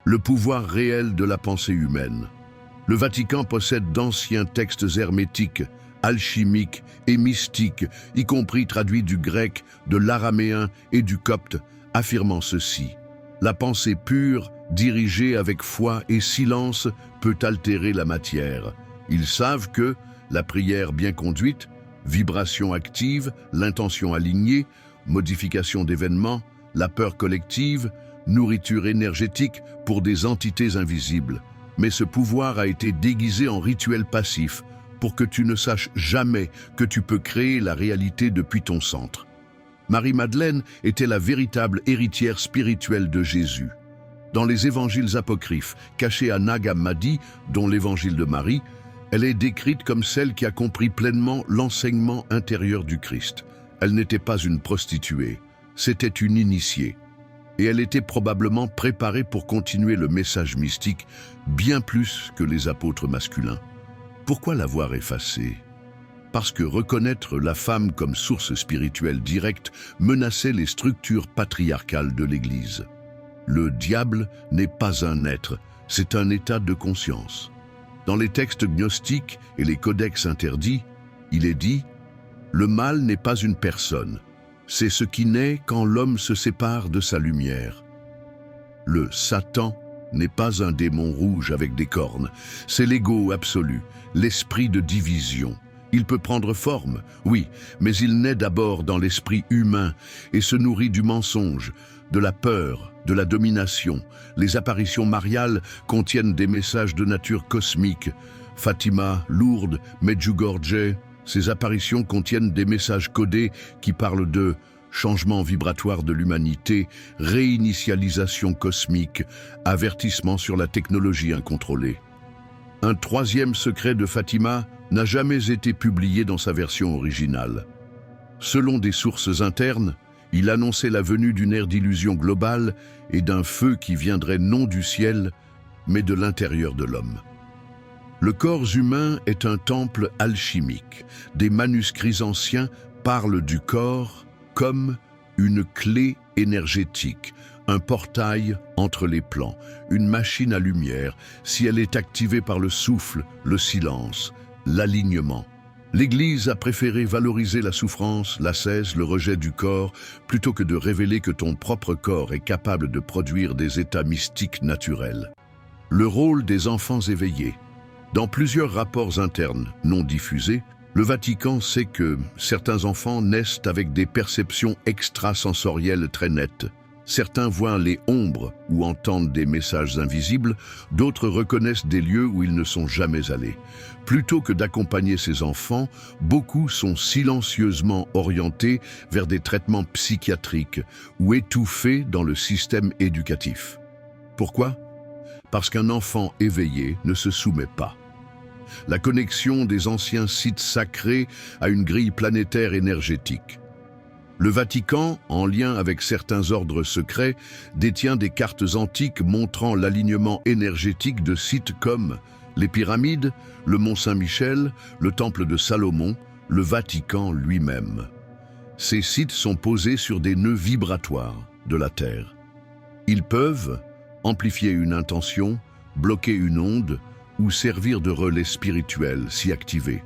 le pouvoir réel de la pensée humaine. Le Vatican possède d'anciens textes hermétiques, alchimiques et mystiques, y compris traduits du grec, de l'araméen et du copte, affirmant ceci: la pensée pure, dirigée avec foi et silence, peut altérer la matière. Ils savent que la prière bien conduite, vibration active, l'intention alignée, modification d'événements, la peur collective, nourriture énergétique pour des entités invisibles. Mais ce pouvoir a été déguisé en rituel passif pour que tu ne saches jamais que tu peux créer la réalité depuis ton centre. Marie-Madeleine était la véritable héritière spirituelle de Jésus. Dans les évangiles apocryphes, cachés à Nag Hammadi, dont l'évangile de Marie, elle est décrite comme celle qui a compris pleinement l'enseignement intérieur du Christ. Elle n'était pas une prostituée, c'était une initiée. Et elle était probablement préparée pour continuer le message mystique bien plus que les apôtres masculins. Pourquoi l'avoir effacée? Parce que reconnaître la femme comme source spirituelle directe menaçait les structures patriarcales de l'Église. Le diable n'est pas un être, c'est un état de conscience. Dans les textes gnostiques et les codex interdits, il est dit « Le mal n'est pas une personne, c'est ce qui naît quand l'homme se sépare de sa lumière. » Le Satan n'est pas un démon rouge avec des cornes, c'est l'ego absolu, l'esprit de division. Il peut prendre forme, oui, mais il naît d'abord dans l'esprit humain et se nourrit du mensonge, de la peur, de la domination. Les apparitions mariales contiennent des messages de nature cosmique. Fatima, Lourdes, Medjugorje, ces apparitions contiennent des messages codés qui parlent de changement vibratoire de l'humanité, réinitialisation cosmique, avertissement sur la technologie incontrôlée. Un troisième secret de Fatima n'a jamais été publié dans sa version originale. Selon des sources internes, il annonçait la venue d'une ère d'illusion globale et d'un feu qui viendrait non du ciel, mais de l'intérieur de l'homme. Le corps humain est un temple alchimique. Des manuscrits anciens parlent du corps comme une clé énergétique, un portail entre les plans, une machine à lumière, si elle est activée par le souffle, le silence, l'alignement. L'Église a préféré valoriser la souffrance, l'ascèse, le rejet du corps, plutôt que de révéler que ton propre corps est capable de produire des états mystiques naturels. Le rôle des enfants éveillés. Dans plusieurs rapports internes non diffusés, le Vatican sait que certains enfants naissent avec des perceptions extrasensorielles très nettes. Certains voient les ombres ou entendent des messages invisibles, d'autres reconnaissent des lieux où ils ne sont jamais allés. Plutôt que d'accompagner ces enfants, beaucoup sont silencieusement orientés vers des traitements psychiatriques ou étouffés dans le système éducatif. Pourquoi? Parce qu'un enfant éveillé ne se soumet pas. La connexion des anciens sites sacrés à une grille planétaire énergétique. Le Vatican, en lien avec certains ordres secrets, détient des cartes antiques montrant l'alignement énergétique de sites comme les pyramides, le Mont Saint-Michel, le Temple de Salomon, le Vatican lui-même. Ces sites sont posés sur des nœuds vibratoires de la Terre. Ils peuvent amplifier une intention, bloquer une onde ou servir de relais spirituel si activé.